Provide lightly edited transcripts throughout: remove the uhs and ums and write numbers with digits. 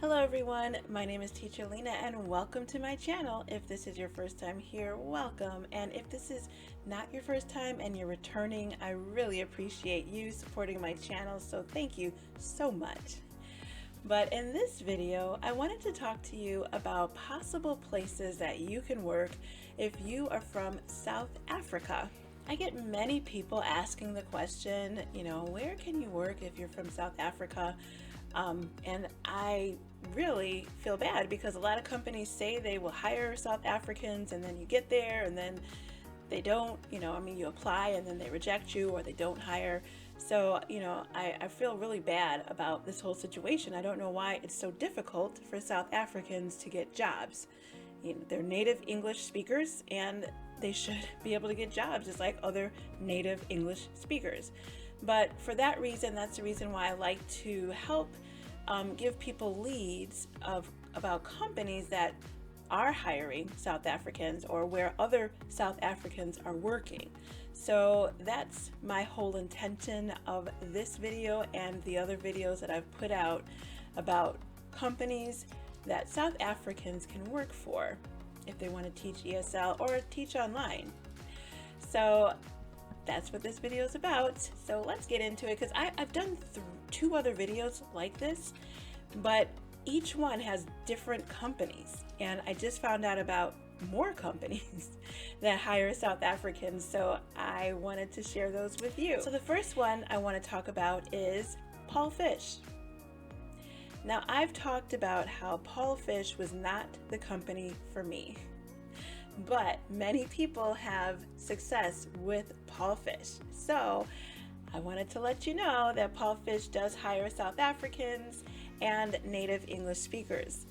Hello everyone, my name is Teacher Lena and welcome to my channel. If this is your first time here, welcome. And if this is not your first time and you're returning, I really appreciate you supporting my channel, so thank you so much. But in this video, I wanted to talk to you about possible places that you can work if you are from South Africa. I get many people asking the question, where can you work if you're from South Africa? And I really feel bad because a lot of companies say they will hire South Africans and then you get there and then they don't, you apply and then they reject you or they don't hire. So, I feel really bad about this whole situation. I don't know why it's so difficult for South Africans to get jobs. They're native English speakers and they should be able to get jobs just like other native English speakers. But for that reason, that's the reason why I like to help give people leads about companies that are hiring South Africans or where other South Africans are working. So that's my whole intention of this video and the other videos that I've put out about companies that South Africans can work for if they want to teach ESL or teach online. So that's what this video is about. So let's get into it because I've done two other videos like this, but each one has different companies, and I just found out about more companies that hire South Africans, so I wanted to share those with you. So the first one I want to talk about is Paul Fish. Now, I've talked about how Paul Fish was not the company for me, but many people have success with Paul Fish. So I wanted to let you know that Paul Fish does hire South Africans and native English speakers.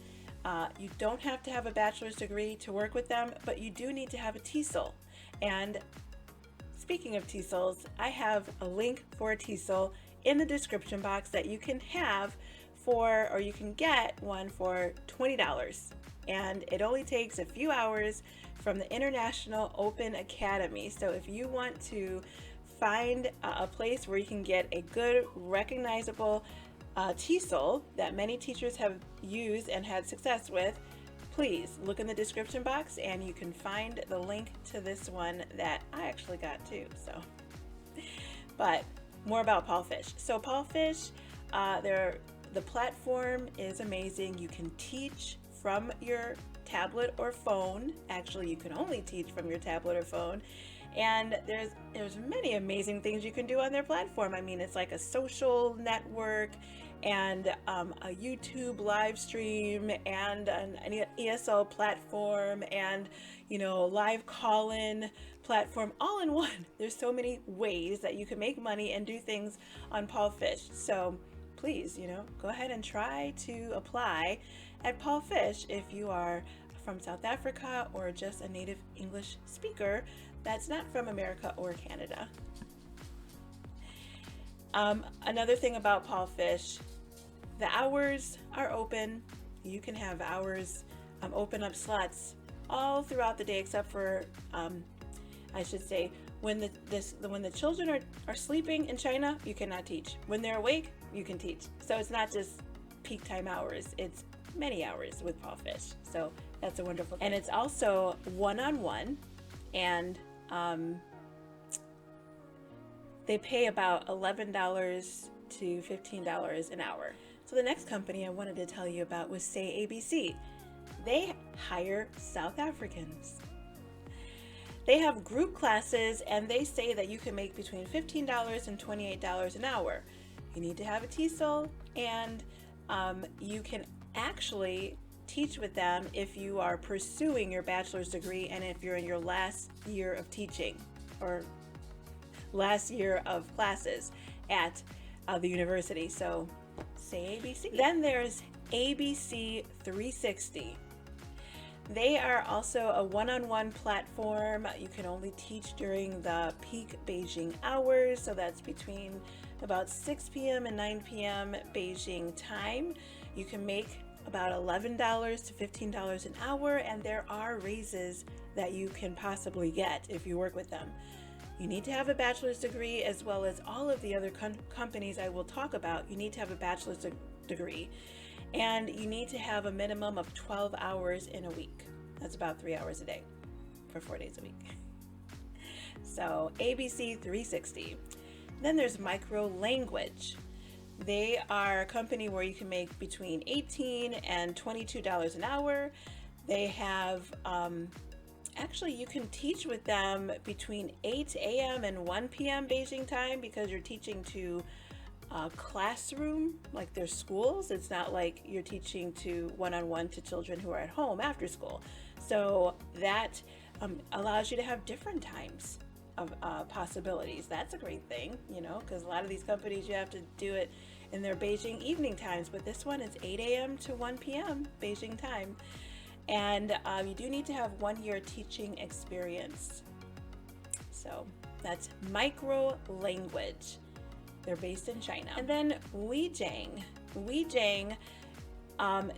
You don't have to have a bachelor's degree to work with them, but you do need to have a TESOL. And speaking of TESOLs, I have a link for a TESOL in the description box that you can have or you can get one for $20. And it only takes a few hours from the International Open Academy. So if you want to find a place where you can get a good, recognizable TESOL that many teachers have used and had success with, please look in the description box and you can find the link to this one that I actually got too. So, but more about Paul Fish. So Paul Fish, the platform is amazing. You can teach from your tablet or phone. Actually, you can only teach from your tablet or phone. And there's many amazing things you can do on their platform. I mean, it's like a social network and a YouTube live stream and an ESL platform and live call-in platform all in one. There's so many ways that you can make money and do things on Paul Fish. So please, go ahead and try to apply at Paul Fish if you are from South Africa or just a native English speaker that's not from America or Canada. Another thing about Paul Fish, the hours are open. You can have hours, open up slots all throughout the day except for, I should say, when the children are sleeping in China, you cannot teach. When they're awake, you can teach. So it's not just peak time hours, it's many hours with Paul Fish. So that's a wonderful thing. And it's also one-on-one, and they pay about $11 to $15 an hour. So the next company I wanted to tell you about was Say ABC. They hire South Africans. They have group classes and they say that you can make between $15 and $28 an hour. You need to have a TESOL and you can actually teach with them if you are pursuing your bachelor's degree and if you're in your last year of teaching or last year of classes at the university. So Say ABC. Then there's ABC 360. They are also a one-on-one platform. You can only teach during the peak Beijing hours, so that's between about 6 p.m. and 9 p.m. Beijing time. You can make about $11 to $15 an hour, and there are raises that you can possibly get if you work with them. You need to have a bachelor's degree, as well as all of the other companies I will talk about. You need to have a bachelor's degree. And you need to have a minimum of 12 hours in a week. That's about 3 hours a day for 4 days a week. So ABC 360. Then there's Micro Language. They are a company where you can make between $18 and $22 an hour. They have, actually you can teach with them between 8 a.m. and 1 p.m. Beijing time, because you're teaching to classroom, like their schools. It's not like you're teaching to one-on-one to children who are at home after school. So that allows you to have different times of possibilities. That's a great thing, you know, because a lot of these companies, you have to do it in their Beijing evening times, but this one is 8 a.m. to 1 p.m. Beijing time. And you do need to have 1 year teaching experience. So that's Micro Language. They're based in China. And then Luijang. Luijang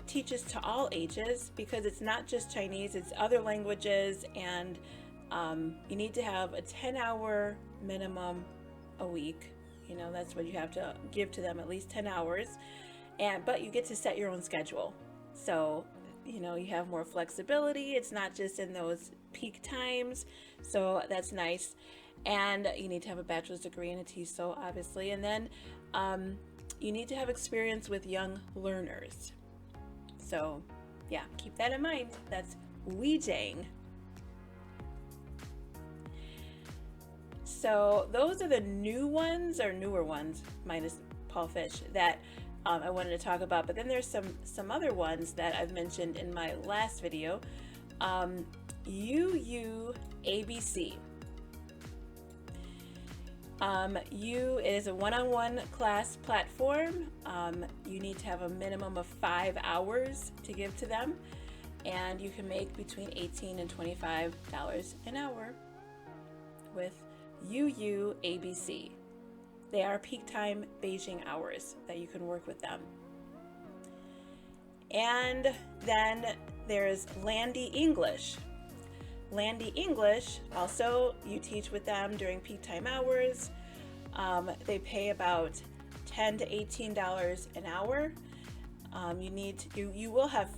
teaches to all ages, because it's not just Chinese, it's other languages, and you need to have a 10-hour minimum a week. You know, that's what you have to give to them, at least 10 hours. But you get to set your own schedule. So, you know, you have more flexibility. It's not just in those peak times. So that's nice. And you need to have a bachelor's degree in a TESOL, obviously. And then you need to have experience with young learners. So yeah, keep that in mind. That's Luijang. So those are the new ones, or newer ones, minus Paul Fish, that I wanted to talk about. But then there's some other ones that I've mentioned in my last video. UUABC. It is a one-on-one class platform. You need to have a minimum of 5 hours to give to them, and you can make between $18 and $25 an hour with UUABC. They are peak time Beijing hours that you can work with them. And then there's Landy English. Landy English, also you teach with them during peak time hours. They pay about $10 to $18 an hour. You will have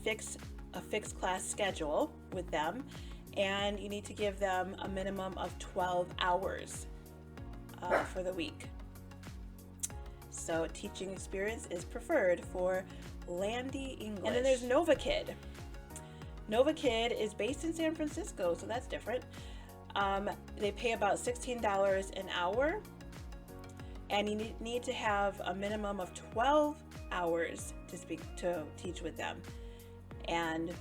a fixed class schedule with them, and you need to give them a minimum of 12 hours for the week. So teaching experience is preferred for Landy English. And then there's Novakid. Novakid is based in San Francisco, so that's different. They pay about $16 an hour, and you need to have a minimum of 12 hours to teach with them, and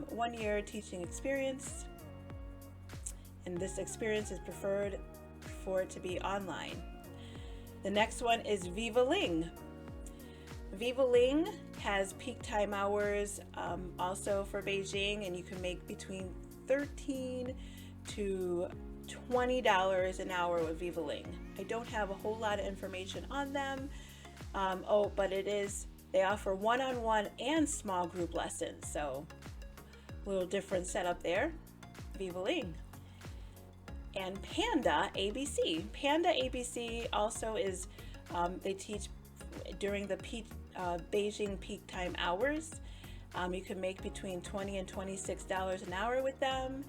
1 year teaching experience. And this experience is preferred for it to be online. The next one is Viva Ling. Viva Ling has peak time hours also for Beijing, and you can make between $13 to $20 an hour with Viva Ling. I don't have a whole lot of information on them. But they offer one-on-one and small group lessons, so a little different setup there. Viva Ling. And Panda ABC. Panda ABC also is, they teach during the Beijing peak time hours. You can make between $20 and $26 an hour with them.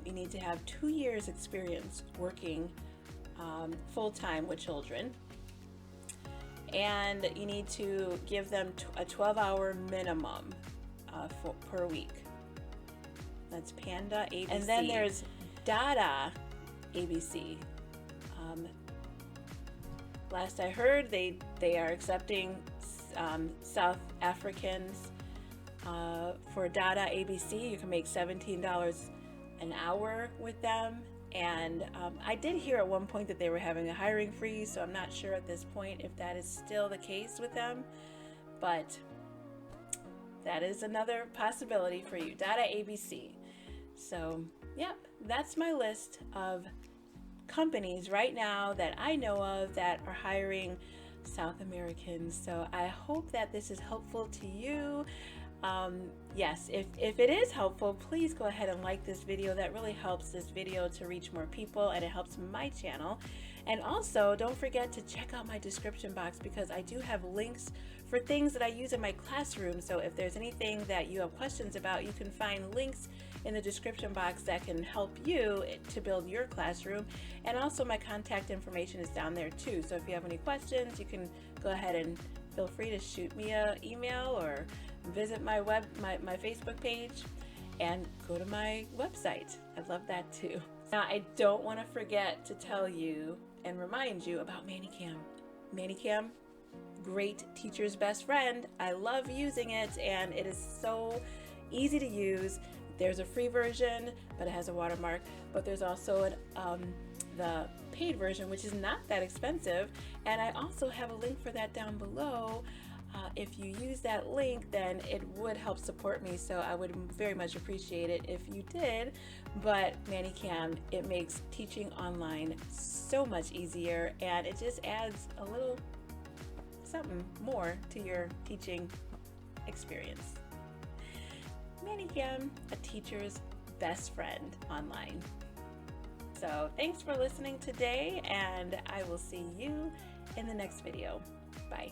You need to have 2 years experience working full-time with children. And you need to give them a 12-hour minimum per week. That's Panda ABC. And then there's Dada ABC. Last I heard, they are accepting South Africans for Dada ABC. You can make $17 an hour with them. And I did hear at one point that they were having a hiring freeze, so I'm not sure at this point if that is still the case with them, but that is another possibility for you, Dada ABC. So, yep, that's my list of companies right now that I know of that are hiring South Americans. So I hope that this is helpful to you. Yes, if it is helpful, please go ahead and like this video. That really helps this video to reach more people, and it helps my channel. And also, don't forget to check out my description box, because I do have links for things that I use in my classroom. So if there's anything that you have questions about, you can find links in the description box that can help you to build your classroom. And also my contact information is down there too. So if you have any questions, you can go ahead and feel free to shoot me an email or visit my Facebook page and go to my website. I love that too. Now, I don't want to forget to tell you and remind you about ManyCam. ManyCam, great teacher's best friend. I love using it, and it is so easy to use. There's a free version, but it has a watermark, but there's also the paid version, which is not that expensive, and I also have a link for that down below. If you use that link, then it would help support me, so I would very much appreciate it if you did. But ManyCam, it makes teaching online so much easier, and it just adds a little something more to your teaching experience. ManyCam, a teacher's best friend online. So thanks for listening today, and I will see you in the next video. Bye.